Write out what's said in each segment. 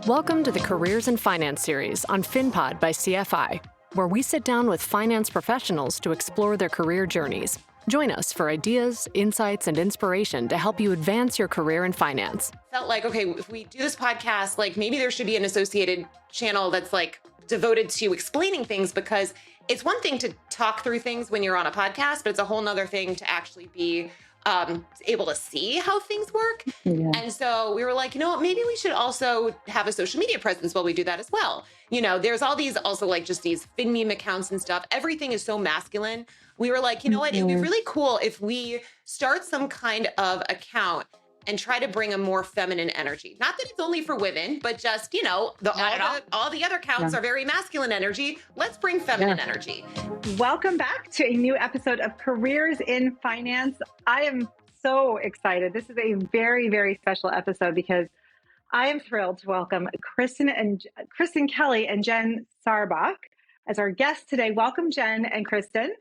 Welcome to the Careers in Finance series on FinPod by CFI, where we sit down with finance professionals to explore their career journeys. Join us for ideas, insights, and inspiration to help you advance your career in finance. Felt like, okay, if we do this podcast, like maybe there should be an associated channel that's like devoted to explaining things, because it's one thing to talk through things when you're on a podcast, but it's a whole nother thing to actually be able to see how things work. Yeah. And so we were like, you know what, maybe we should also have a social media presence while we do that as well. You know, there's all these also like just these fin meme accounts and stuff. Everything is so masculine. We were like, you know what, it'd be really cool if we start some kind of account and try to bring a more feminine energy. Not that it's only for women, but just, you know, all the other accounts are very masculine energy. Let's bring feminine energy. Welcome back to a new episode of Careers in Finance. I am so excited. This is a very, very special episode because I am thrilled to welcome Kristen Kelly and Jen Sarbach as our guests today. Welcome, Jen and Kristen.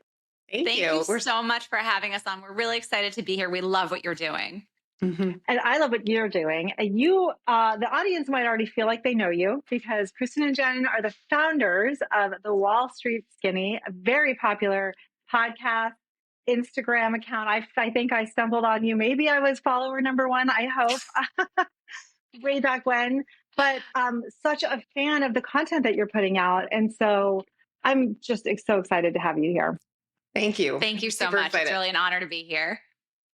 Thank you. We're so much for having us on. We're really excited to be here. We love what you're doing. And I love what you're doing. And you, the audience might already feel like they know you because Kristen and Jen are the founders of the Wall Street Skinny, a very popular podcast, Instagram account. I think I stumbled on you. Maybe I was follower number one, I hope, way back when. But such a fan of the content that you're putting out. And so I'm just so excited to have you here. Thank you. Thank you so Super much. excited. It's really an honor to be here.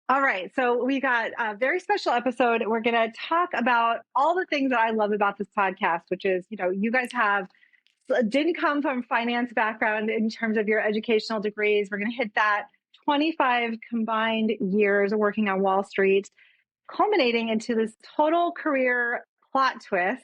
All right. So we got a very special episode. We're going to talk about all the things that I love about this podcast, which is, you know, you guys didn't come from finance background in terms of your educational degrees. We're going to hit that 25 combined years working on Wall Street, culminating into this total career plot twist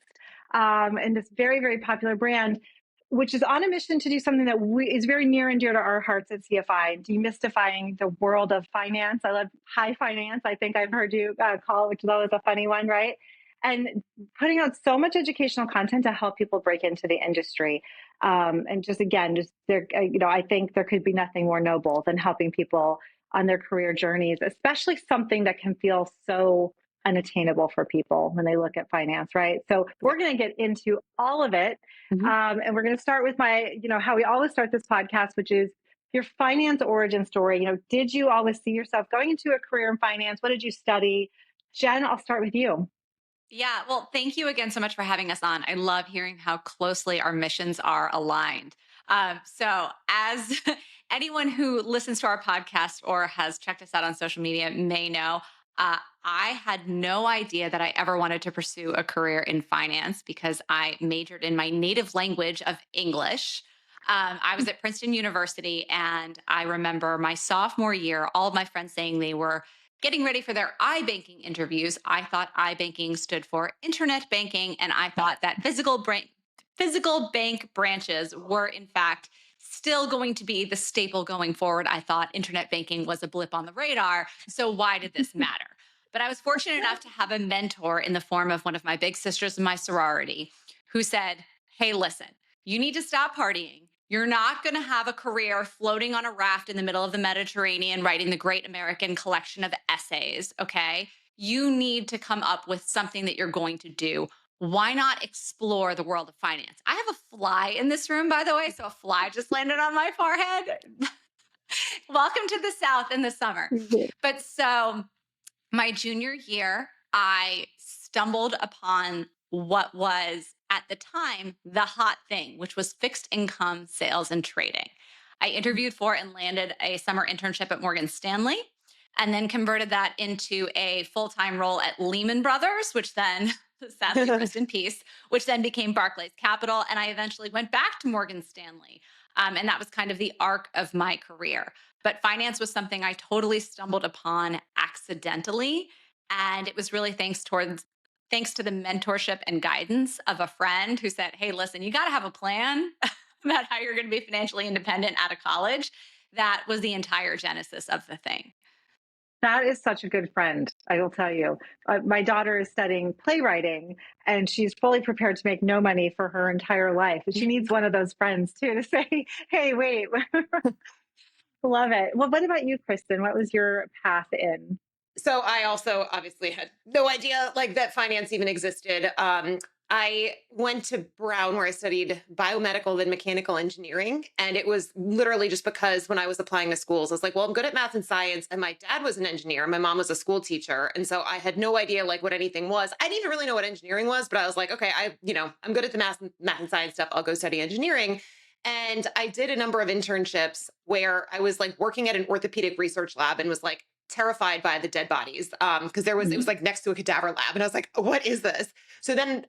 and this very, very popular brand, which is on a mission to do something that is very near and dear to our hearts at CFI, demystifying the world of finance. I love high finance. I think I've heard you call it, which is always a funny one, right? And putting out so much educational content to help people break into the industry. And just again, there, you know, I think there could be nothing more noble than helping people on their career journeys, especially something that can feel so unattainable for people when they look at finance, right? So we're going to get into all of it. And we're going to start with how we always start this podcast, which is your finance origin story. You know, did you always see yourself going into a career in finance? What did you study? Jen, I'll start with you. Yeah, well, thank you again so much for having us on. I love hearing how closely our missions are aligned. So as anyone who listens to our podcast or has checked us out on social media may know, I had no idea that I ever wanted to pursue a career in finance because I majored in my native language of English. I was at Princeton University, and I remember my sophomore year, all of my friends saying they were getting ready for their iBanking interviews. I thought iBanking stood for internet banking, and I thought that physical bank branches were, in fact, still going to be the staple going forward. I thought internet banking was a blip on the radar. So why did this matter? But I was fortunate enough to have a mentor in the form of one of my big sisters in my sorority who said, hey, listen, you need to stop partying. You're not going to have a career floating on a raft in the middle of the Mediterranean writing the Great American Collection of Essays, okay? You need to come up with something that you're going to do. Why not explore the world of finance? I have a fly in this room, by the way, so a fly just landed on my forehead. Welcome to the South in the summer. But so my junior year, I stumbled upon what was at the time the hot thing, which was fixed income sales and trading. I interviewed for and landed a summer internship at Morgan Stanley, and then converted that into a full-time role at Lehman Brothers, which then sadly rest in peace, which then became Barclays Capital. And I eventually went back to Morgan Stanley. And that was kind of the arc of my career. But finance was something I totally stumbled upon accidentally. And it was really thanks to the mentorship and guidance of a friend who said, hey, listen, you got to have a plan about how you're going to be financially independent out of college. That was the entire genesis of the thing. That is such a good friend, I will tell you. My daughter is studying playwriting, and she's fully prepared to make no money for her entire life. She needs one of those friends, too, to say, hey, wait. Love it. Well, what about you, Kristen? What was your path in? So I also obviously had no idea like that finance even existed. I went to Brown where I studied biomedical then mechanical engineering. And it was literally just because when I was applying to schools, I was like, well, I'm good at math and science. And my dad was an engineer. My mom was a school teacher. And so I had no idea like what anything was. I didn't even really know what engineering was, but I was like, okay, I'm good at the math and science stuff. I'll go study engineering. And I did a number of internships where I was like working at an orthopedic research lab and was like terrified by the dead bodies. Because it was like next to a cadaver lab. And I was like, what is this? So then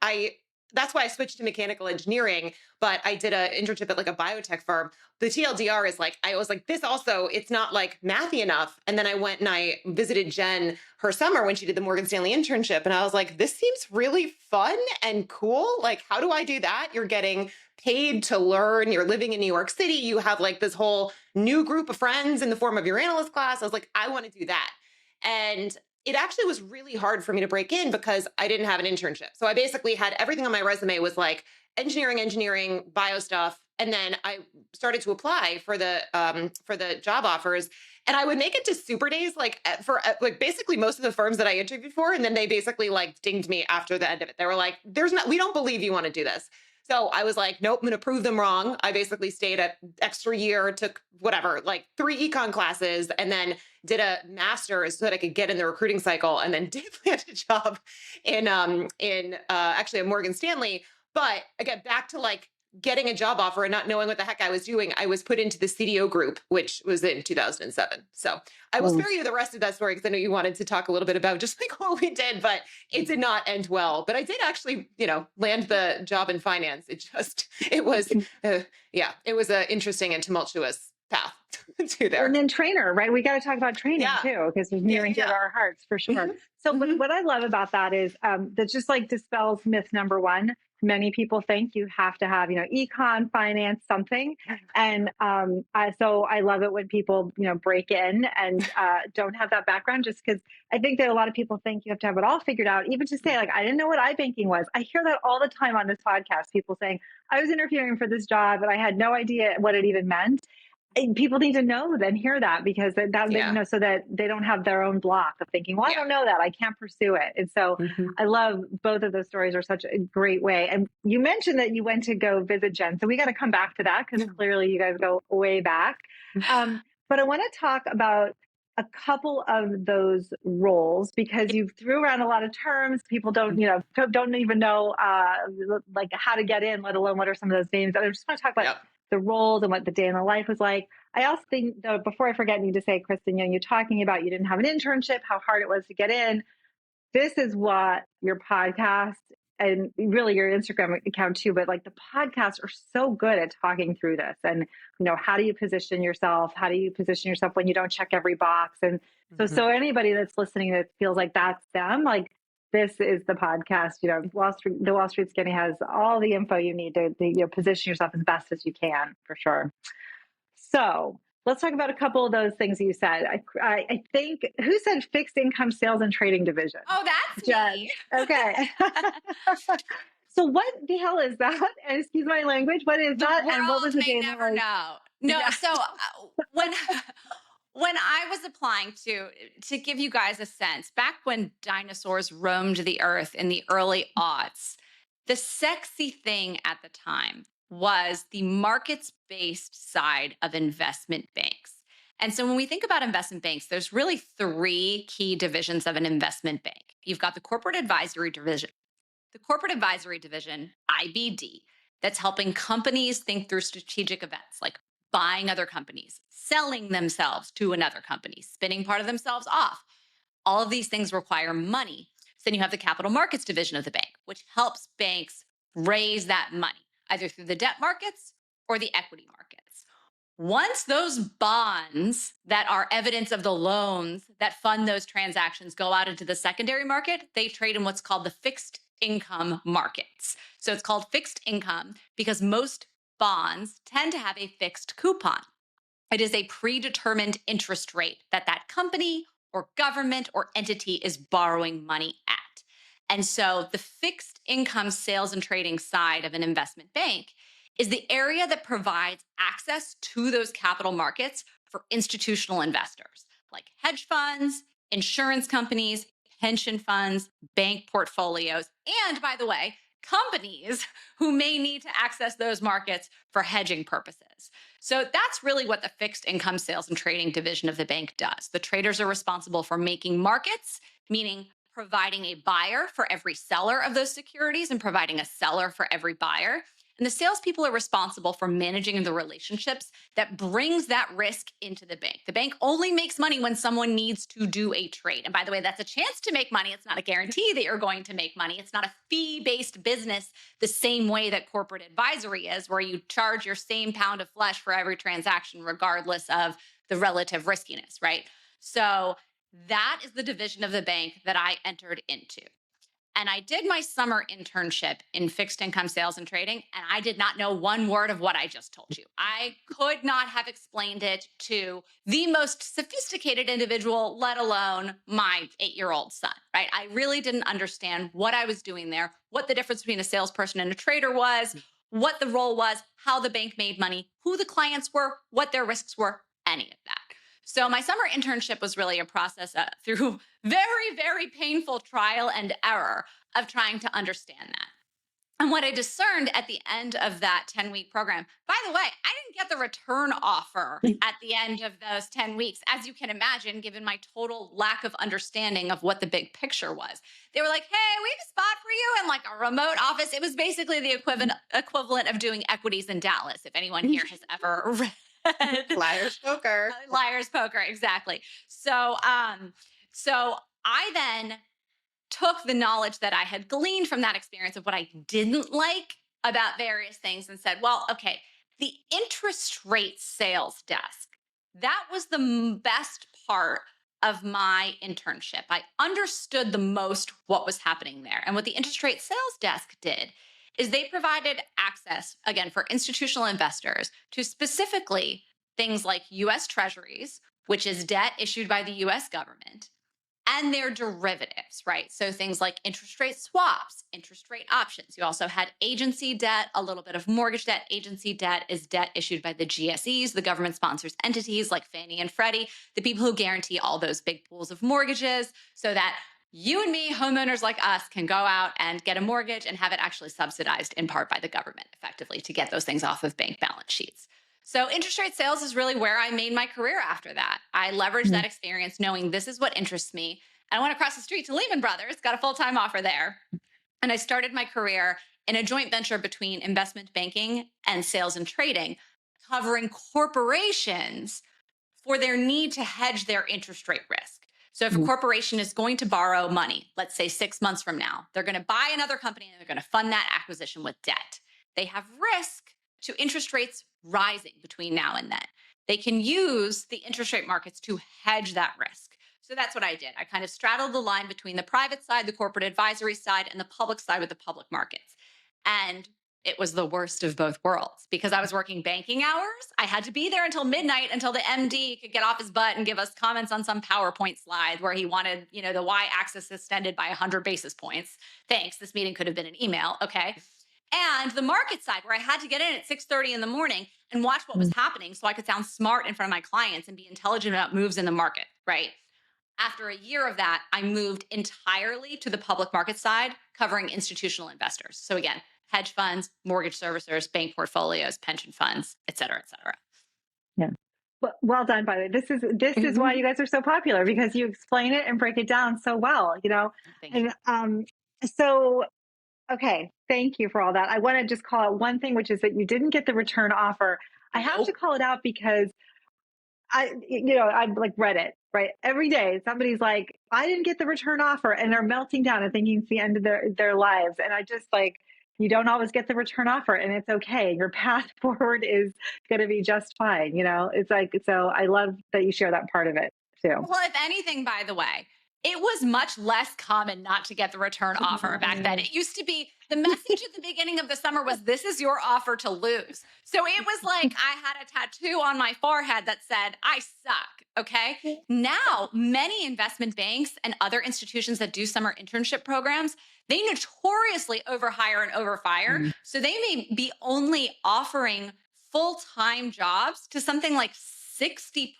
that's why I switched to mechanical engineering, but I did an internship at like a biotech firm. The TLDR is like, I was like, this also, it's not like mathy enough. And then I went and I visited Jen her summer when she did the Morgan Stanley internship. And I was like, this seems really fun and cool. Like, how do I do that? You're getting paid to learn. You're living in New York City. You have like this whole new group of friends in the form of your analyst class. I was like, I want to do that. And it actually was really hard for me to break in because I didn't have an internship. So I basically had everything on my resume was engineering, bio stuff. And then I started to apply for the job offers. And I would make it to super days, for basically most of the firms that I interviewed for. And then they basically like dinged me after the end of it. They were like, we don't believe you want to do this. So I was like, nope, I'm going to prove them wrong. I basically stayed an extra year, took whatever, like 3 econ classes, and then did a master's so that I could get in the recruiting cycle, and then did land a job in actually at Morgan Stanley. But again, back to like getting a job offer and not knowing what the heck I was doing, I was put into the CDO group, which was in 2007. So I will spare you the rest of that story because I know you wanted to talk a little bit about just like what we did, but it did not end well. But I did actually, land the job in finance. It was an interesting and tumultuous path to there. And then trainer, right? We got to talk about training too, because it's near and dear to our hearts for sure. So what I love about that is that just like dispels myth number one. Many people think you have to have, econ, finance, something. And so I love it when people, break in and don't have that background, just because I think that a lot of people think you have to have it all figured out. Even to say like, I didn't know what iBanking was. I hear that all the time on this podcast, people saying, I was interviewing for this job and I had no idea what it even meant. And people need to know and hear that because so that they don't have their own block of thinking, well, I don't know that, I can't pursue it. And so I love both of those stories are such a great way. And you mentioned that you went to go visit Jen. So we got to come back to that because clearly you guys go way back. But I want to talk about a couple of those roles because you threw around a lot of terms. People don't even know like how to get in, let alone what are some of those names. I just want to talk about the roles and what the day in the life was like. I also think, though, before I forget, I need to say, Kristen, you're talking about you didn't have an internship, how hard it was to get in. This is what your podcast and really your Instagram account too, but like the podcasts are so good at talking through this. And, how do you position yourself? How do you position yourself when you don't check every box? And so anybody that's listening that feels like that's them, like this is the podcast. The Wall Street Skinny has all the info you need to position yourself as best as you can, for sure. So let's talk about a couple of those things you said. I think, who said fixed income sales and trading division? Oh, that's Jen. me. Okay. So what the hell is that? And excuse my language. What is that? And what was the day never know. No. Yeah. So when I was applying to give you guys a sense, back when dinosaurs roamed the earth in the early aughts, the sexy thing at the time was the markets-based side of investment banks. And so when we think about investment banks, there's really 3 key divisions of an investment bank. You've got the corporate advisory division. The corporate advisory division, IBD, that's helping companies think through strategic events like buying other companies, selling themselves to another company, spinning part of themselves off. All of these things require money. So then you have the capital markets division of the bank, which helps banks raise that money, either through the debt markets or the equity markets. Once those bonds that are evidence of the loans that fund those transactions go out into the secondary market, they trade in what's called the fixed income markets. So it's called fixed income because most bonds tend to have a fixed coupon. It is a predetermined interest rate that company or government or entity is borrowing money at. And so the fixed income sales and trading side of an investment bank is the area that provides access to those capital markets for institutional investors like hedge funds, insurance companies, pension funds, bank portfolios, and by the way, companies who may need to access those markets for hedging purposes. So that's really what the fixed income sales and trading division of the bank does. The traders are responsible for making markets, meaning providing a buyer for every seller of those securities and providing a seller for every buyer. And the salespeople are responsible for managing the relationships that brings that risk into the bank. The bank only makes money when someone needs to do a trade. And by the way, that's a chance to make money. It's not a guarantee that you're going to make money. It's not a fee-based business the same way that corporate advisory is, where you charge your same pound of flesh for every transaction, regardless of the relative riskiness, right? So that is the division of the bank that I entered into. And I did my summer internship in fixed income sales and trading, and I did not know one word of what I just told you. I could not have explained it to the most sophisticated individual, let alone my 8-year-old son, right? I really didn't understand what I was doing there, what the difference between a salesperson and a trader was, what the role was, how the bank made money, who the clients were, what their risks were, any of that. So my summer internship was really a process through very, very painful trial and error of trying to understand that. And what I discerned at the end of that 10-week program, by the way, I didn't get the return offer at the end of those 10 weeks, as you can imagine, given my total lack of understanding of what the big picture was. They were like, hey, we have a spot for you in like a remote office. It was basically the equivalent of doing equities in Dallas, if anyone here has ever read. Liar's poker. Liar's poker, exactly. So I then took the knowledge that I had gleaned from that experience of what I didn't like about various things and said, well, okay, the interest rate sales desk, that was the best part of my internship. I understood the most what was happening there. And what the interest rate sales desk did is they provided access, again, for institutional investors to specifically things like US Treasuries, which is debt issued by the US government, and their derivatives, right? So things like interest rate swaps, interest rate options. You also had agency debt, a little bit of mortgage debt. Agency debt is debt issued by the GSEs, the government sponsors entities like Fannie and Freddie, the people who guarantee all those big pools of mortgages so that you and me, homeowners like us, can go out and get a mortgage and have it actually subsidized in part by the government effectively to get those things off of bank balance sheets. So interest rate sales is really where I made my career after that. I leveraged that experience knowing this is what interests me. And I went across the street to Lehman Brothers, got a full-time offer there. And I started my career in a joint venture between investment banking and sales and trading, covering corporations for their need to hedge their interest rate risk. So if a corporation is going to borrow money, let's say 6 months from now, they're going to buy another company and they're going to fund that acquisition with debt. They have risk to interest rates rising between now and then. They can use the interest rate markets to hedge that risk. So that's what I did. I kind of straddled the line between the private side, the corporate advisory side, and the public side with the public markets. And it was the worst of both worlds because I was working banking hours. I had to be there until midnight until the MD could get off his butt and give us comments on some PowerPoint slide where he wanted, the y-axis extended by 100 basis points. Thanks. This meeting could have been an email. Okay. And the market side where I had to get in at 6:30 in the morning and watch what was happening so I could sound smart in front of my clients and be intelligent about moves in the market, right? After a year of that, I moved entirely to the public market side, covering institutional investors. So again, hedge funds, mortgage servicers, bank portfolios, pension funds, et cetera, et cetera. Yeah. Well done, by the way. This is why you guys are so popular, because you explain it and break it down so well, Thank you. And so okay, thank you for all that. I want to just call out one thing, which is that you didn't get the return offer. I have to call it out because I've like read it, right? Every day somebody's like, I didn't get the return offer, and they're melting down and thinking it's the end of their lives. And I just like, you don't always get the return offer, and it's okay. Your path forward is going to be just fine. It's like, so I love that you share that part of it too. Well, if anything, by the way, it was much less common not to get the return offer back then. It used to be the message at the beginning of the summer was, this is your offer to lose. So it was like I had a tattoo on my forehead that said, I suck. Okay. Now, many investment banks and other institutions that do summer internship programs, they notoriously overhire and overfire. So they may be only offering full-time jobs to something like 60%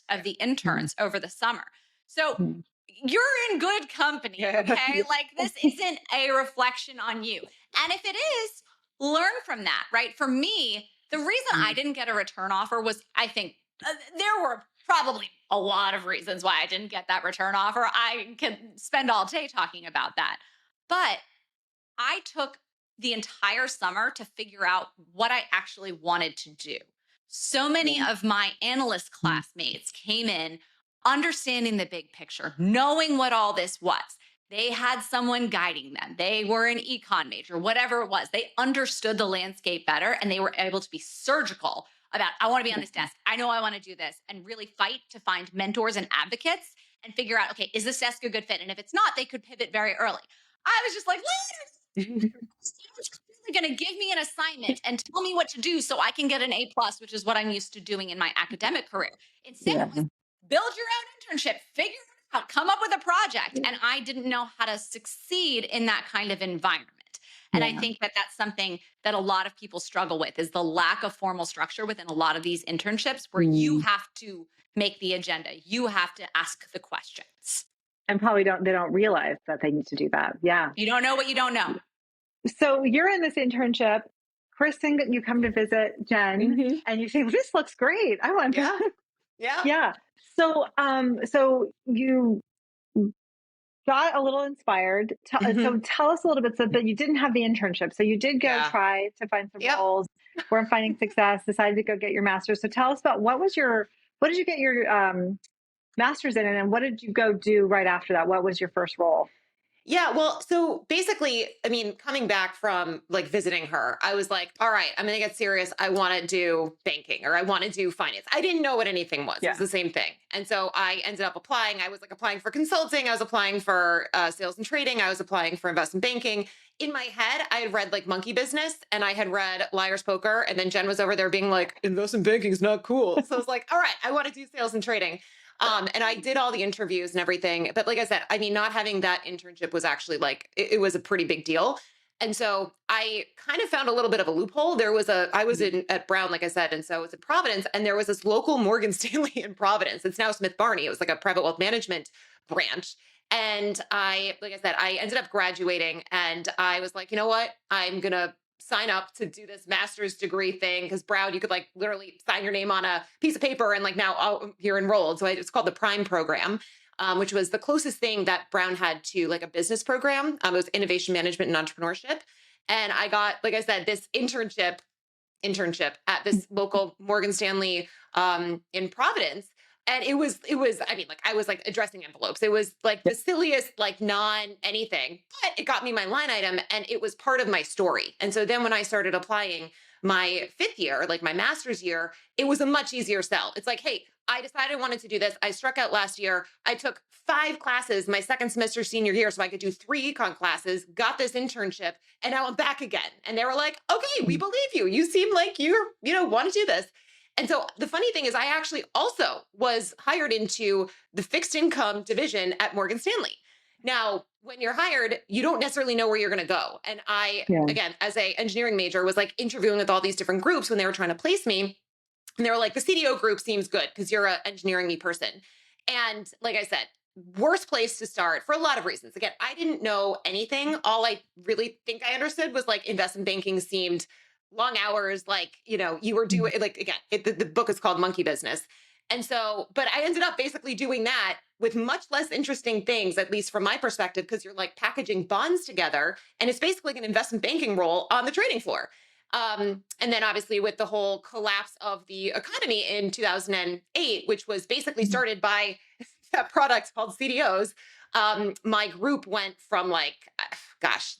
of the interns over the summer. So you're in good company, okay? Like this isn't a reflection on you. And if it is, learn from that, right? For me, the reason I didn't get a return offer was, I think there were probably a lot of reasons why I didn't get that return offer. I can spend all day talking about that. But I took the entire summer to figure out what I actually wanted to do. So many of my analyst classmates came in understanding the big picture, knowing what all this was. They had someone guiding them. They were an econ major, whatever it was. They understood the landscape better and they were able to be surgical about, I want to be on this desk. I know I want to do this, and really fight to find mentors and advocates and figure out, okay, is this desk a good fit? And if it's not, they could pivot very early. I was just like, going to give me an assignment and tell me what to do so I can get an A plus, which is what I'm used to doing in my academic career. Instead, it was build your own internship, figure it out, come up with a project. And I didn't know how to succeed in that kind of environment. And I think that that's something that a lot of people struggle with, is the lack of formal structure within a lot of these internships, where you have to make the agenda. You have to ask the questions. And probably they don't realize that they need to do that. Yeah. You don't know what you don't know. So you're in this internship. Kristen, you come to visit Jen and you say, well, this looks great. I want to. Yeah. So, so you got a little inspired. So tell us a little bit, so that you didn't have the internship. So you did go try to find some roles, weren't finding success, decided to go get your master's. So tell us about what did you get your master's in, and what did you go do right after that? What was your first role? Yeah, well, so basically, I mean, coming back from like visiting her, I was like, all right, I'm going to get serious. I want to do banking, or I want to do finance. I didn't know what anything was. It was the same thing. And so I ended up applying. I was like applying for consulting. I was applying for sales and trading. I was applying for investment banking. In my head, I had read like Monkey Business, and I had read Liar's Poker. And then Jen was over there being like, investment banking is not cool. So I was like, all right, I want to do sales and trading. And I did all the interviews and everything. But like I said, I mean, not having that internship was actually like, it was a pretty big deal. And so I kind of found a little bit of a loophole. I was at Brown, like I said, and so it was in Providence, and there was this local Morgan Stanley in Providence. It's now Smith Barney. It was like a private wealth management branch. And like I said, I ended up graduating, and I was like, you know what? I'm going to sign up to do this master's degree thing, because Brown, you could like literally sign your name on a piece of paper and like, now you're enrolled. So it's called the Prime program, which was the closest thing that Brown had to like a business program. It was innovation management and entrepreneurship. And I got, like I said, this internship at this local Morgan Stanley in Providence. And it was, I mean, like I was like addressing envelopes. It was like the silliest, like anything, but it got me my line item, and it was part of my story. And so then when I started applying my fifth year, like my master's year, it was a much easier sell. It's like, hey, I decided I wanted to do this. I struck out last year. I took 5 classes my second semester senior year, so I could do 3 econ classes, got this internship, and now I'm back again. And they were like, okay, we believe you. You seem like want to do this. And so the funny thing is, I actually also was hired into the fixed income division at Morgan Stanley. Now, when you're hired, you don't necessarily know where you're going to go. And I, again, as a engineering major, was like interviewing with all these different groups when they were trying to place me. And they were like, the CDO group seems good because you're an engineering person. And like I said, worst place to start for a lot of reasons. Again, I didn't know anything. All I really think I understood was like investment banking seemed long hours, like, you were doing like, again, the book is called Monkey Business. And so, but I ended up basically doing that with much less interesting things, at least from my perspective, because you're like packaging bonds together, and it's basically like an investment banking role on the trading floor. And then obviously with the whole collapse of the economy in 2008, which was basically started by a product called CDOs, my group went from like,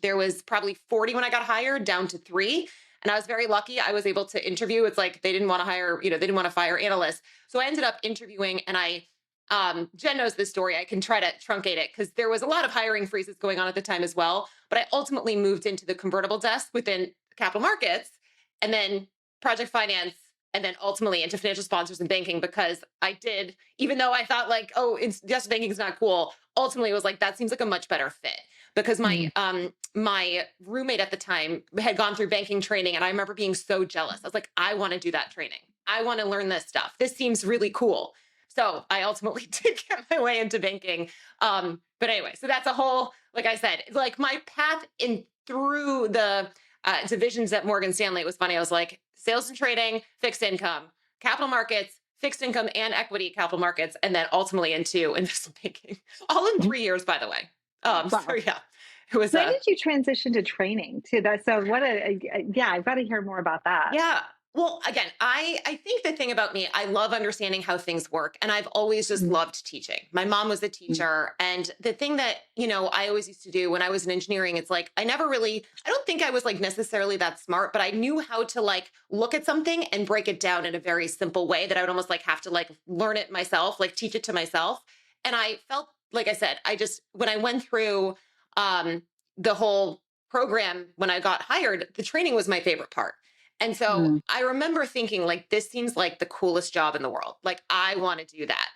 there was probably 40 when I got hired down to 3. And I was very lucky. I was able to interview. It's like they didn't want to hire, they didn't want to fire analysts. So I ended up interviewing, and Jen knows this story. I can try to truncate it because there was a lot of hiring freezes going on at the time as well. But I ultimately moved into the convertible desk within capital markets, and then project finance, and then ultimately into financial sponsors and banking, because I did, even though I thought like, investment banking is not cool, ultimately it was like, that seems like a much better fit. Because my roommate at the time had gone through banking training, and I remember being so jealous. I was like, I want to do that training. I want to learn this stuff. This seems really cool. So I ultimately did get my way into banking. But anyway, so that's a whole, like I said, like my path in through the divisions at Morgan Stanley, it was funny. I was like, sales and trading, fixed income, capital markets, fixed income and equity capital markets, and then ultimately into investment banking, all in 3 years, by the way. So Wow. yeah, it was When did you transition to training too? That so what yeah, I've got to hear more about that. yeah. Well, again, I think the thing about me, I love understanding how things work, and I've always just Mm, loved teaching. My mom was a mm, teacher, and the thing that, I always used to do when I was in engineering, it's like I don't think I was like necessarily that smart, but I knew how to like look at something and break it down in a very simple way that I would almost like have to like learn it myself, like teach it to myself. And I felt like I said, I just when I went through the whole program when I got hired, the training was my favorite part. And so mm, I remember thinking, like, this seems like the coolest job in the world. Like, I want to do that.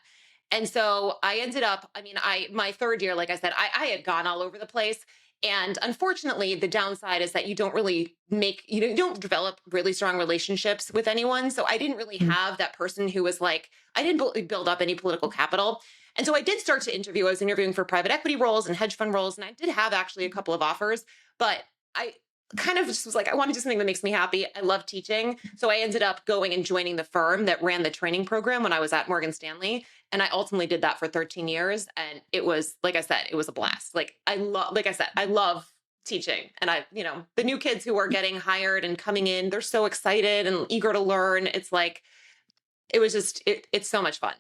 And so I ended up, I mean, my third year, like I said, I had gone all over the place. And unfortunately, the downside is that you don't really you don't develop really strong relationships with anyone. So I didn't really mm. have that person who was like, I didn't build up any political capital. And so I did start to interview. I was interviewing for private equity roles and hedge fund roles. And I did have actually a couple of offers, but I kind of just was like, I want to do something that makes me happy. I love teaching. So I ended up going and joining the firm that ran the training program when I was at Morgan Stanley. And I ultimately did that for 13 years. And it was, like I said, it was a blast. Like I said, I love teaching. And the new kids who are getting hired and coming in, they're so excited and eager to learn. It's like, it's so much fun.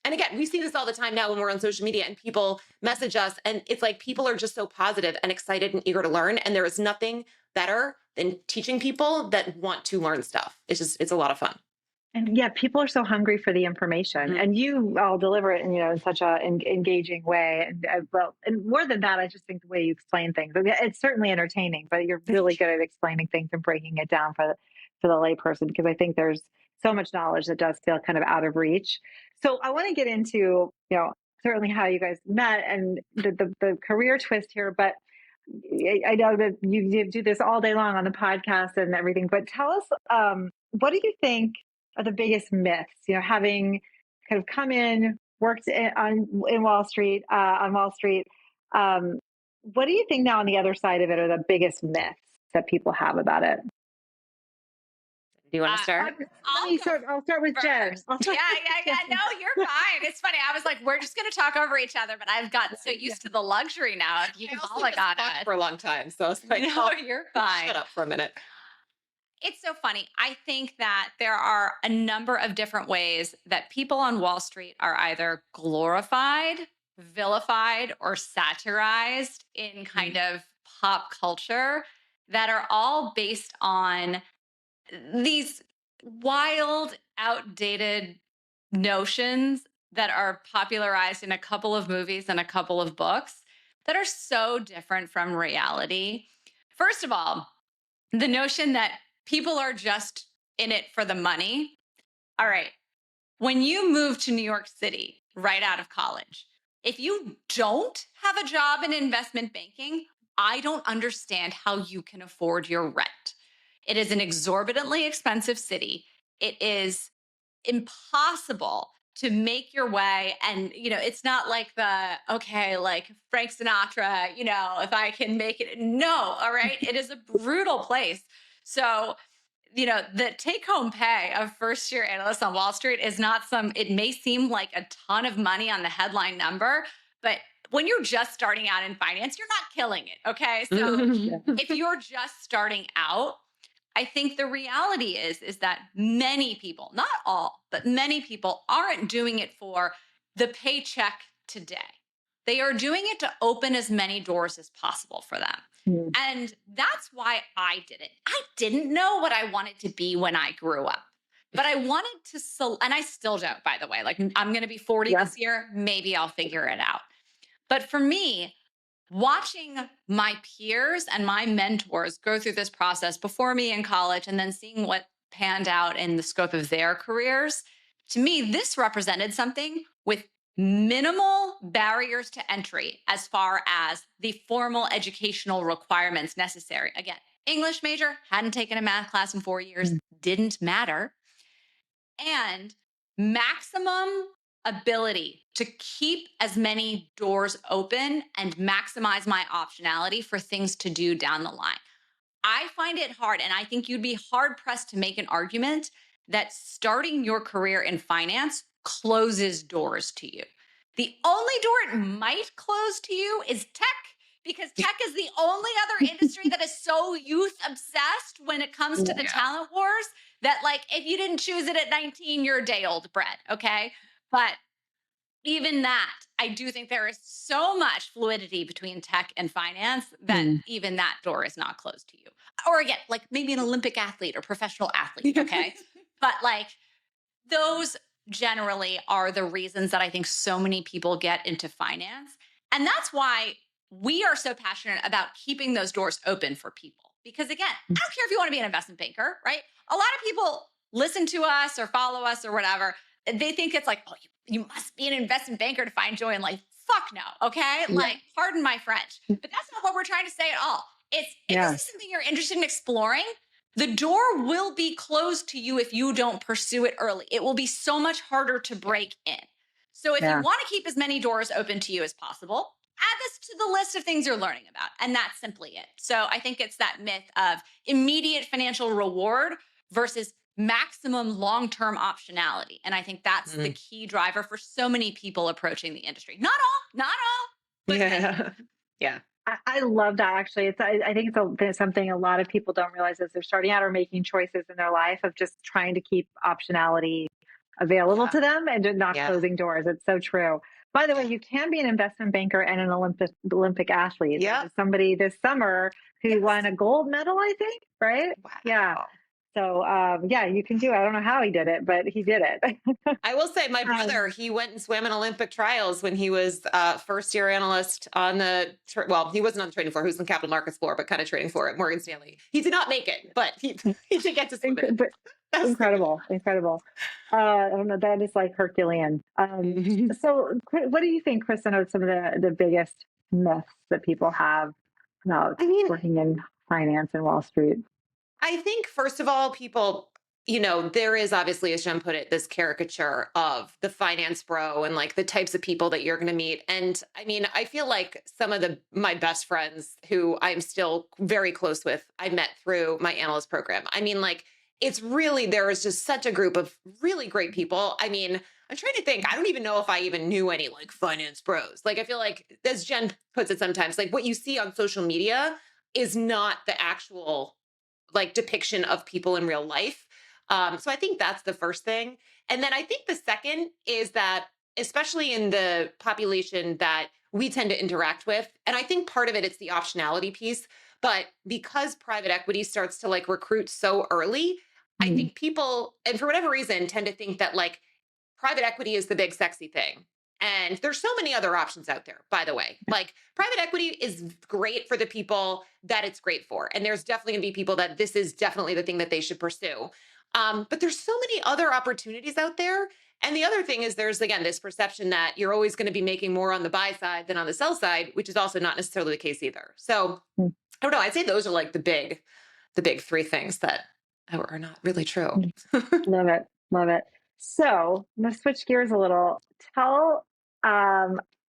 And again, we see this all the time now when we're on social media and people message us, and it's like people are just so positive and excited and eager to learn. And there is nothing better than teaching people that want to learn stuff. It's a lot of fun. And yeah, people are so hungry for the information, Mhm. and you all deliver it, in such a engaging way. And well, and more than that, I just think the way you explain things, I mean, it's certainly entertaining, but you're really good at explaining things and breaking it down for the layperson, because I think there's so much knowledge that does feel kind of out of reach. So I want to get into, certainly how you guys met and the career twist here, but I know that you do this all day long on the podcast and everything, but tell us, what do you think are the biggest myths? Having kind of come in, worked in Wall Street, on Wall Street. Um, what do you think now on the other side of it are the biggest myths that people have about it? Do you want to Uh, start? Let I'll me go start. I'll start with Jen. first. I'll Yeah, start with yeah, yeah. Jen. No, you're fine. It's funny. I was like, we're just going to talk over each other, but I've gotten so Yeah. used to the luxury now of you I also calling was on stuck us. for a long time. So I was like, No, oh, you're shut fine. up for a minute. It's so funny. I think that there are a number of different ways that people on Wall Street are either glorified, vilified, or satirized in kind Mm, of pop culture that are all based on these wild, outdated notions that are popularized in a couple of movies and a couple of books that are so different from reality. First of all, the notion that people are just in it for the money. All right. When you move to New York City right out of college, if you don't have a job in investment banking, I don't understand how you can afford your rent. It is an exorbitantly expensive city. It is impossible to make your way. And, it's not like okay, like Frank Sinatra, if I can make it. No, all right. It is a brutal place. So, the take home pay of first year analysts on Wall Street is not it may seem like a ton of money on the headline number, but when you're just starting out in finance, you're not killing it. Okay. So yeah. if you're just starting out, I think the reality is that many people, not all, but many people aren't doing it for the paycheck today. They are doing it to open as many doors as possible for them. Mm, And that's why I did it. I didn't know what I wanted to be when I grew up, but I wanted to, and I still don't, by the way. Like, I'm going to be 40 yeah. this year. Maybe I'll figure it out. But for me, watching my peers and my mentors go through this process before me in college and then seeing what panned out in the scope of their careers, to me, this represented something with minimal barriers to entry as far as the formal educational requirements necessary. Again, English major, hadn't taken a math class in 4 years, Mm, didn't matter. And maximum ability to keep as many doors open and maximize my optionality for things to do down the line. I find it hard, and I think you'd be hard pressed to make an argument that starting your career in finance closes doors to you. The only door it might close to you is tech, because tech is the only other industry that is so youth obsessed when it comes to the Yeah. talent wars that, like, if you didn't choose it at 19, you're a day old bread. Okay. But even that, I do think there is so much fluidity between tech and finance that Mm. even that door is not closed to you. Or again, like maybe an Olympic athlete or professional athlete, okay? But like those generally are the reasons that I think so many people get into finance. And that's why we are so passionate about keeping those doors open for people. Because again, I don't care if you want to be an investment banker, right? A lot of people listen to us or follow us or whatever. They think it's like, oh, you must be an investment banker to find joy in life. Fuck no. Okay. Yeah. Like, pardon my French, but that's not what we're trying to say at all. It's if Yeah. this is something you're interested in exploring, the door will be closed to you if you don't pursue it early. It will be so much harder to break in. So if you Yeah. want to keep as many doors open to you as possible, add this to the list of things you're learning about. And that's simply it. So I think it's that myth of immediate financial reward versus maximum long-term optionality. And I think that's the key driver for so many people approaching the industry. Not all, but many. Yeah. Yeah. I love that actually. I think it's something a lot of people don't realize as they're starting out or making choices in their life of just trying to keep optionality available Yeah. to them and just not Yeah. closing doors. It's so true. By the way, you can be an investment banker and an Olympic athlete. Yeah. There's somebody this summer who Yes. won a gold medal, I think, right? Wow. Yeah. So yeah, you can do it. I don't know how he did it, but he did it. I will say my brother, he went and swam in Olympic trials when he was first year analyst on the, well, he wasn't on the trading floor. He was on the capital markets floor, but kind of trading floor at Morgan Stanley. He did not make it, but he did get to swim in it. But That was incredible. I don't know. That is like Herculean. So what do you think, Kristen, are some of the biggest myths that people have about I mean, working in finance and Wall Street? I think, first of all, people, there is obviously, as Jen put it, this caricature of the finance bro and like the types of people that you're going to meet. And I mean, I feel like some of my best friends who I'm still very close with, I met through my analyst program. I mean, like, it's really, there is just such a group of really great people. I mean, I'm trying to think, I don't even know if I even knew any like finance bros. Like, I feel like, as Jen puts it sometimes, like what you see on social media is not the actual like depiction of people in real life. So I think that's the first thing. And then I think the second is that, especially in the population that we tend to interact with, and I think part of it's the optionality piece, but because private equity starts to like recruit so early, I think people, and for whatever reason, tend to think that like private equity is the big sexy thing. And there's so many other options out there, by the way. Like private equity is great for the people that it's great for. And there's definitely gonna be people that this is definitely the thing that they should pursue. But there's so many other opportunities out there. And the other thing is there's, again, this perception that you're always going to be making more on the buy side than on the sell side, which is also not necessarily the case either. So I don't know. I'd say those are like the big three things that are not really true. Love it. Love it. So let's switch gears a little. Tell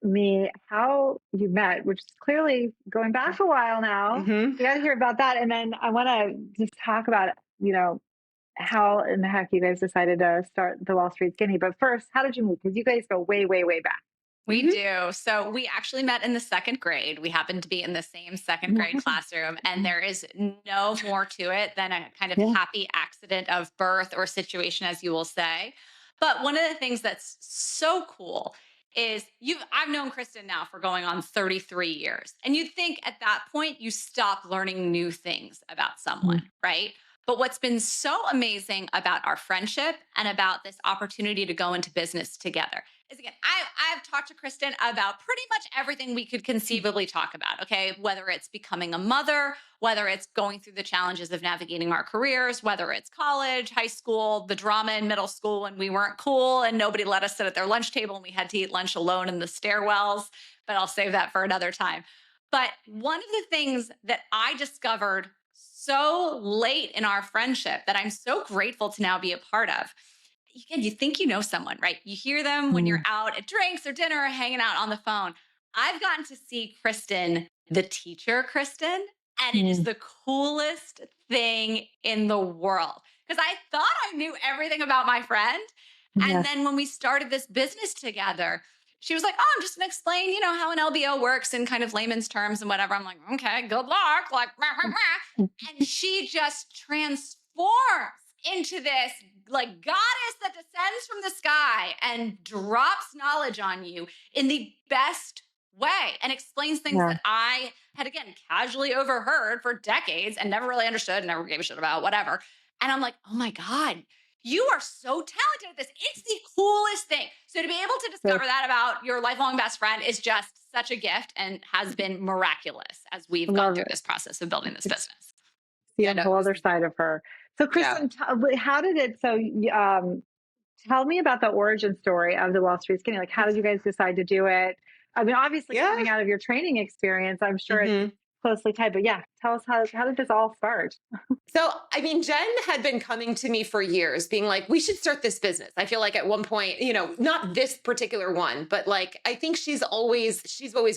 me how you met, which is clearly going back a while now. Mhm. We got to hear about that. And then I want to just talk about, how in the heck you guys decided to start the Wall Street Skinny. But first, how did you meet? Because you guys go way, way, way back. We do. So we actually met in the second grade. We happened to be in the same second grade classroom, and there is no more to it than a kind of happy accident of birth or situation, as you will say. But one of the things that's so cool is I've known Kristen now for going on 33 years. And you'd think at that point you stop learning new things about someone, right? But what's been so amazing about our friendship and about this opportunity to go into business together is, again, I've talked to Kristen about pretty much everything we could conceivably talk about, okay? Whether it's becoming a mother, whether it's going through the challenges of navigating our careers, whether it's college, high school, the drama in middle school when we weren't cool and nobody let us sit at their lunch table and we had to eat lunch alone in the stairwells, but I'll save that for another time. But one of the things that I discovered so late in our friendship that I'm so grateful to now be a part of you think you know someone, right? You hear them when you're Mm. out at drinks or dinner or hanging out on the phone. I've gotten to see Kristen, the teacher, Kristen, and it is Mm. the coolest thing in the world. Because I thought I knew everything about my friend. And Yes. then when we started this business together, she was like, "Oh, I'm just gonna explain, how an LBO works in kind of layman's terms and whatever." I'm like, "Okay, good luck." Like, rah, rah, rah. And she just transforms into this like goddess that descends from the sky and drops knowledge on you in the best way and explains things Yeah. that I had again casually overheard for decades and never really understood, never gave a shit about, whatever. And I'm like, oh my God, you are so talented at this. It's the coolest thing. So to be able to So discover that about your lifelong best friend is just such a gift and has been miraculous as I we've gone love through it. this process of building this It's business. see Yeah, a no, whole it was, other side of her. So, yeah. Kristen, how did it? So, tell me about the origin story of the Wall Street Skinny. Like, how did you guys decide to do it? I mean, obviously, Yeah. coming out of your training experience, I'm sure it's Mhm. closely tied. But yeah, tell us how did this all start? So, I mean, Jen had been coming to me for years, being like, we should start this business. I feel like at one point, not this particular one, but like, I think she's always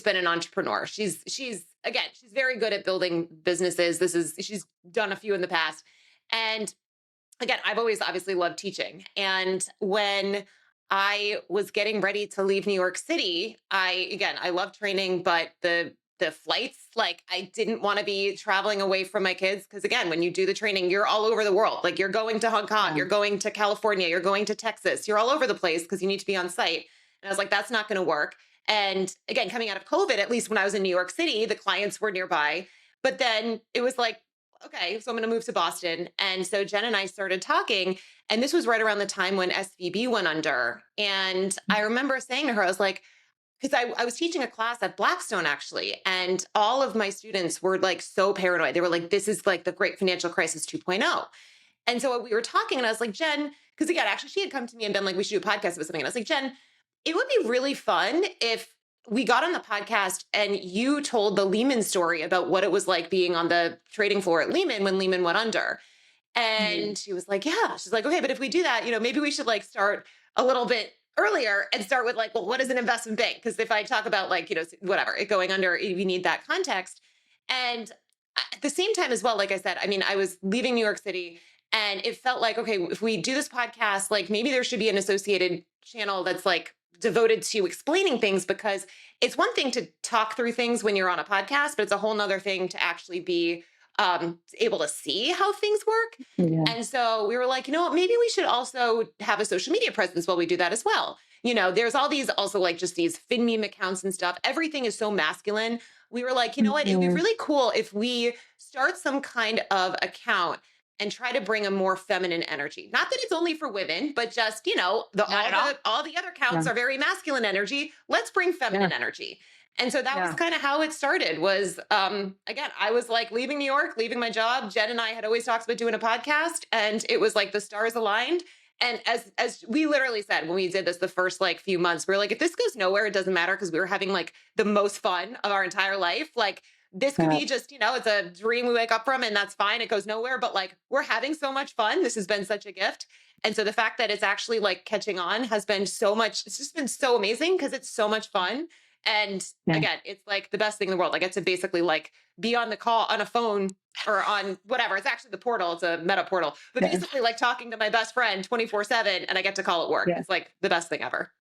been an entrepreneur. She's very good at building businesses. She's done a few in the past. And again, I've always obviously loved teaching. And when I was getting ready to leave New York City, I love training, but the flights, like I didn't want to be traveling away from my kids because again, when you do the training, you're all over the world. Like you're going to Hong Kong, Yeah. you're going to California, you're going to Texas, you're all over the place because you need to be on site. And I was like, that's not going to work. And again, coming out of COVID, at least when I was in New York City, the clients were nearby. But then it was like, okay, so I'm going to move to Boston. And so Jen and I started talking. And this was right around the time when SVB went under. And I remember saying to her, I was like, because I was teaching a class at Blackstone actually. And all of my students were like so paranoid. They were like, this is like the great financial crisis 2.0. And so we were talking and I was like, Jen, because again, actually she had come to me and been like, we should do a podcast about something. And I was like, Jen, it would be really fun if we got on the podcast and you told the Lehman story about what it was like being on the trading floor at Lehman when Lehman went under. And she was like, yeah, she's like, okay, but if we do that, maybe we should like start a little bit earlier and start with like, well, what is an investment bank? Because if I talk about like, whatever, it going under, you need that context. And at the same time as well, like I said, I mean, I was leaving New York City and it felt like, okay, if we do this podcast, like maybe there should be an associated channel that's like devoted to explaining things because it's one thing to talk through things when you're on a podcast, but it's a whole nother thing to actually be able to see how things work. Yeah. And so we were like, maybe we should also have a social media presence while we do that as well. There's all these also like just these fin meme accounts and stuff. Everything is so masculine. We were like, what? It would be really cool if we start some kind of account and try to bring a more feminine energy. Not that it's only for women, but just, all the other accounts Yeah. are very masculine energy. Let's bring feminine energy. And so that was Yeah. kind of how it started was, again, I was like leaving New York, leaving my job. Jen and I had always talked about doing a podcast and it was like the stars aligned. And as we literally said, when we did this, the first like few months, we were like, if this goes nowhere, it doesn't matter. Cause we were having like the most fun of our entire life. Like this could be just, it's a dream we wake up from and that's fine. It goes nowhere, but like, we're having so much fun. This has been such a gift. And so the fact that it's actually like catching on has been so much, it's just been so amazing because it's so much fun. And again, it's like the best thing in the world. I get to basically like be on the call on a phone or on whatever. It's actually the portal. It's a meta portal, but basically like talking to my best friend 24/7 and I get to call it work. Yeah. It's like the best thing ever.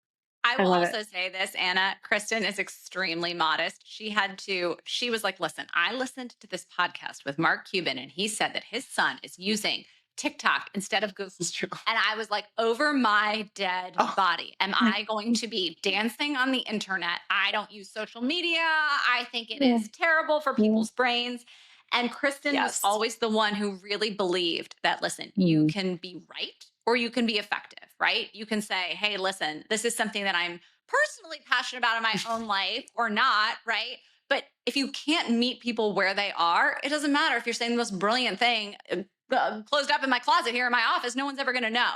I I will love also say this, Anna. Kristen is extremely modest. She was like, listen, I listened to this podcast with Mark Cuban, and he said that his son is using TikTok instead of Google. This is true. And I was like, over my dead body, am I going to be dancing on the internet? I don't use social media. I think it is terrible for people's brains. And Kristen was always the one who really believed that, listen, you can be right or you can be effective, right? You can say, hey, listen, this is something that I'm personally passionate about in my own life or not, right? But if you can't meet people where they are, it doesn't matter if you're saying the most brilliant thing closed up in my closet here in my office, no one's ever going to know.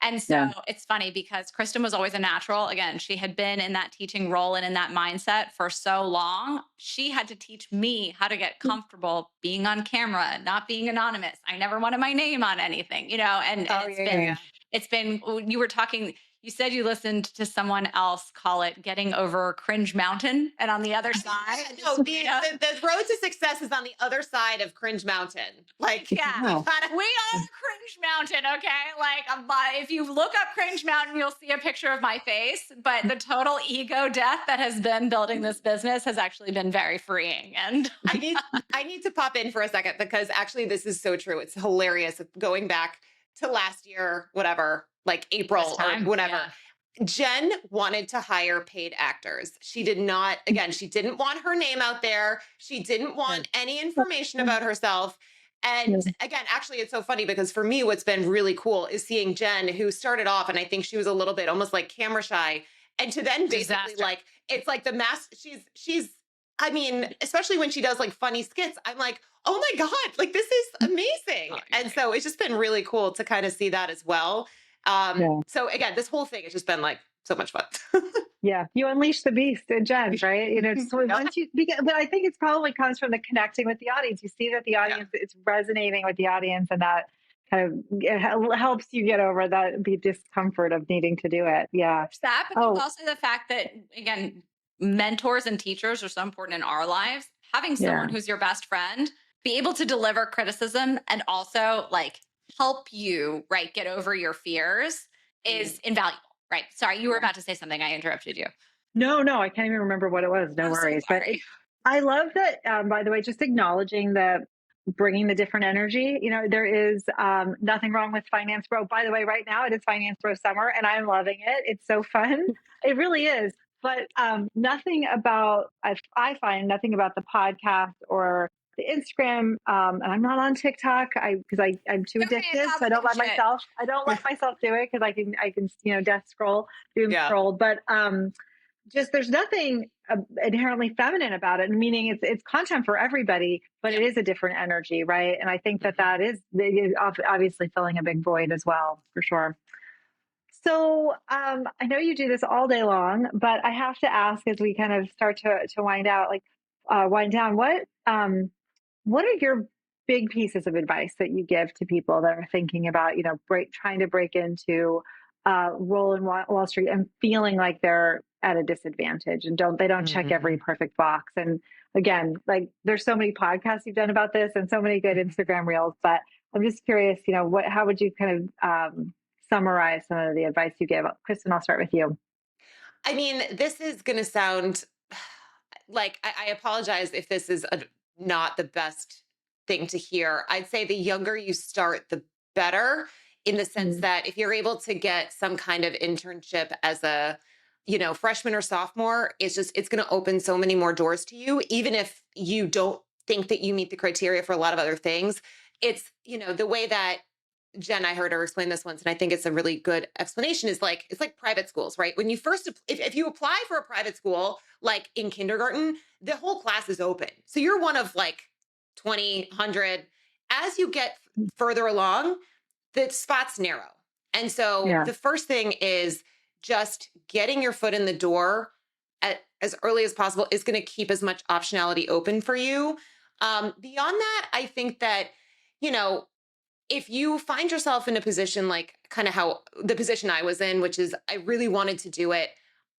And so it's funny because Kristen was always a natural. Again, she had been in that teaching role and in that mindset for so long. She had to teach me how to get comfortable being on camera, not being anonymous. I never wanted my name on anything, and it's been it's been, you were talking, you said you listened to someone else call it getting over cringe mountain. And on the other side, No, is freedom. the road to success is on the other side of cringe mountain. Like, Yeah, Wow. we are Cringe Mountain, okay? Like, if you look up Cringe Mountain, you'll see a picture of my face. But the total ego death that has been building this business has actually been very freeing. And I need to pop in for a second because actually this is so true. It's hilarious. Going back to last year, whatever, like April or whatever. yeah. Jen wanted to hire paid actors. She did not, again, she didn't want her name out there. She didn't want any information about herself. And again, actually, it's so funny because for me, what's been really cool is seeing Jen, who started off, and I think she was a little bit almost like camera shy, and to then basically Disaster. like, it's like the mass, I mean, especially when she does like funny skits, I'm like, oh my God, like this is amazing. And so it's just been really cool to kind of see that as well. So again, this whole thing has just been like so much fun. Yeah, you unleash the beast in Jen, right? You know, so once you begin, but I think it's probably comes from the connecting with the audience. You see that the audience, it's resonating with the audience, and that kind of helps you get over the discomfort of needing to do it. Yeah. There's that, but there's Oh, also the fact that, again, mentors and teachers are so important in our lives. Having someone yeah. who's your best friend be able to deliver criticism and also like help you, right, get over your fears is invaluable, right? Sorry, you were about to say something. I interrupted you. No, I can't even remember what it was. No I'm so worries. But sorry. I love that, by the way, just acknowledging the bringing the different energy. You know, there is nothing wrong with Finance Bro. By the way, right now it is Finance Bro summer and I'm loving it. It's so fun. It really is. But nothing about, I find nothing about the podcast or the Instagram. And I'm not on TikTok because I'm too Okay, addicted. it's So shit. I don't let myself do it because I can, you know, death scroll, doom Yeah. scroll. But just there's nothing inherently feminine about it, meaning it's content for everybody, but it is a different energy, right? And I think that is obviously filling a big void as well, for sure. So I know you do this all day long, but I have to ask as we kind of start to wind down, what are your big pieces of advice that you give to people that are thinking about, you know, trying to break into role in Wall Street and feeling like they're at a disadvantage and they don't check every perfect box? And again, like there's so many podcasts you've done about this and so many good Instagram reels, but I'm just curious, you know, how would you kind of summarize some of the advice you give? Kristen, I'll start with you. I mean, this is going to sound like I apologize if this is not the best thing to hear. I'd say the younger you start, the better, in the sense that if you're able to get some kind of internship as a, you know, freshman or sophomore, it's going to open so many more doors to you, even if you don't think that you meet the criteria for a lot of other things. It's, you know, the way that Jen, I heard her explain this once, and I think it's a really good explanation, is like, it's like private schools, right? When you first, if you apply for a private school, like in kindergarten, the whole class is open. So you're one of like 20, 100. As you get further along, the spots narrow. And so the first thing is just getting your foot in the door as early as possible is going to keep as much optionality open for you. Beyond that, I think that, you know, if you find yourself in a position like kind of how the position I was in, which is I really wanted to do it,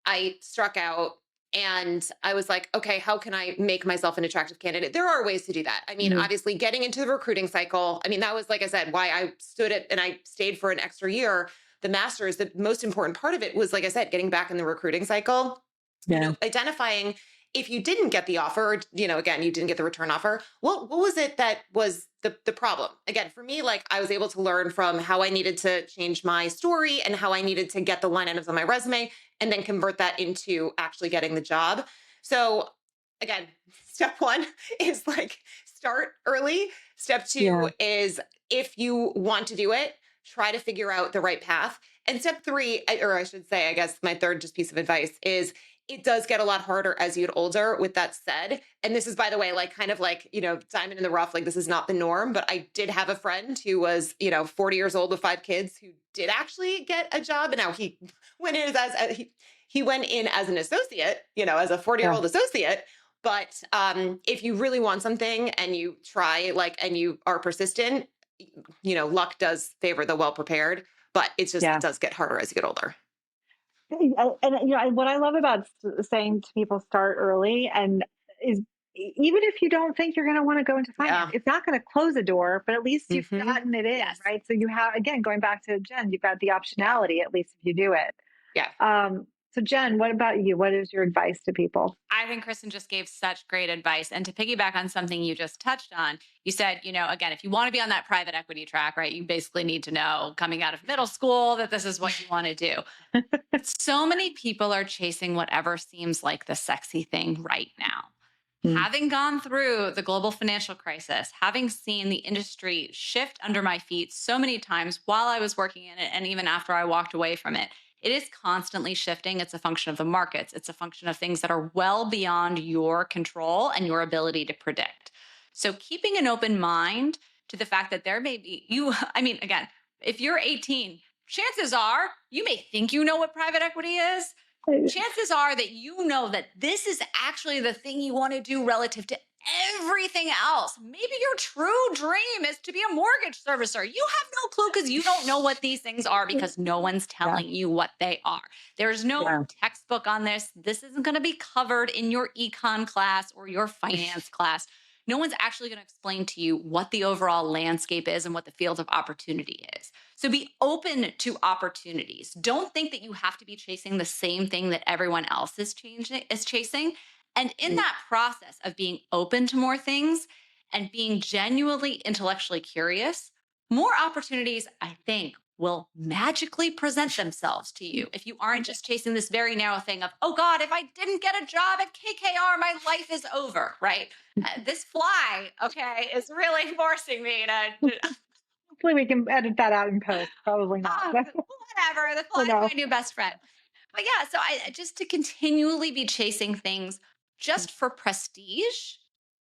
I struck out and I was like, okay, how can I make myself an attractive candidate? There are ways to do that. I mean, obviously getting into the recruiting cycle. I mean, that was, like I said, why I stood it and I stayed for an extra year. The master's, the most important part of it was, like I said, getting back in the recruiting cycle, you know, identifying if you didn't get the offer, you know, again, you didn't get the return offer. What was it that was the problem? Again, for me, like I was able to learn from how I needed to change my story and how I needed to get the line items on my resume and then convert that into actually getting the job. So again, step one is like start early. Step two is if you want to do it, try to figure out the right path. And step three, or I should say, I guess my third just piece of advice is it does get a lot harder as you get older. With that said, and this is, by the way, like kind of like, you know, diamond in the rough, like this is not the norm, but I did have a friend who was, you know, 40 years old with 5 kids who did actually get a job. And now he went in he went in as an associate, you know, as a 40-year-old associate. But if you really want something and you try, like, and you are persistent, you know, luck does favor the well-prepared. but it's just, Yeah. it does get harder as you get older. And what I love about saying to people start early and is even if you don't think you're going to want to go into finance, Yeah. it's not going to close a door, but at least you've Mhm. gotten it in, Yes. right? So you have, again, going back to Jen, you've got the optionality, at least if you do it. Yeah. So Jen, what about you? What is your advice to people? I think Kristen just gave such great advice. And to piggyback on something you just touched on, you said, again, if you want to be on that private equity track, right, you basically need to know coming out of middle school that this is what you want to do. So many people are chasing whatever seems like the sexy thing right now. Having gone through the global financial crisis, having seen the industry shift under my feet so many times while I was working in it, and even after I walked away from it, it is constantly shifting. It's a function of the markets. It's a function of things that are well beyond your control and your ability to predict. So keeping an open mind to the fact that there may be again, if you're 18, chances are you may think you know what private equity is. Chances are that you know that this is actually the thing you want to do relative to everything else. Maybe your true dream is to be a mortgage servicer. You have no clue because you don't know what these things are because no one's telling you what they are. There's no textbook on this. This isn't going to be covered in your econ class or your finance class. No one's actually going to explain to you what the overall landscape is and what the field of opportunity is. So be open to opportunities. Don't think that you have to be chasing the same thing that everyone else is chasing. And in that process of being open to more things and being genuinely intellectually curious, more opportunities, I think, will magically present themselves to you if you aren't just chasing this very narrow thing of, oh God, if I didn't get a job at KKR, my life is over, right? This fly, okay, is really forcing me to Hopefully we can edit that out in post. Probably not. whatever. The fly is my new best friend. But yeah, so I just to continually be chasing things just for prestige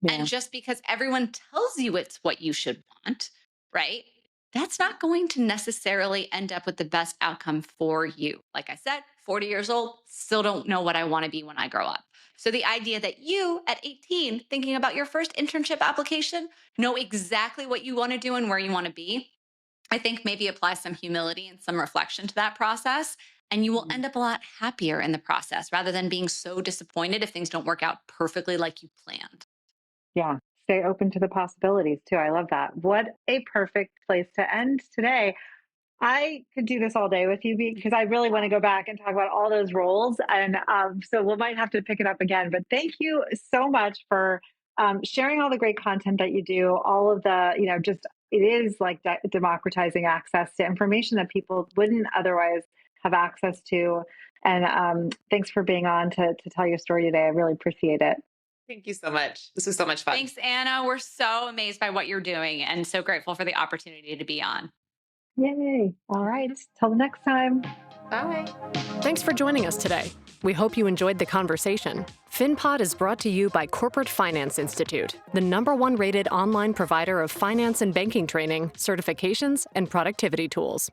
and just because everyone tells you it's what you should want, right? That's not going to necessarily end up with the best outcome for you. Like I said, 40 years old, still don't know what I want to be when I grow up. So the idea that you at 18, thinking about your first internship application, know exactly what you want to do and where you want to be, I think maybe apply some humility and some reflection to that process. And you will end up a lot happier in the process rather than being so disappointed if things don't work out perfectly like you planned. Yeah. Stay open to the possibilities too. I love that. What a perfect place to end today. I could do this all day with you because I really want to go back and talk about all those roles. And so we might have to pick it up again. But thank you so much for sharing all the great content that you do, all of the, just it is like democratizing access to information that people wouldn't otherwise have access to. And thanks for being on to tell your story today. I really appreciate it. Thank you so much. This was so much fun. Thanks, Anna. We're so amazed by what you're doing and so grateful for the opportunity to be on. Yay. All right. Till the next time. Bye. Thanks for joining us today. We hope you enjoyed the conversation. FinPod is brought to you by Corporate Finance Institute, the #1 rated online provider of finance and banking training, certifications, and productivity tools.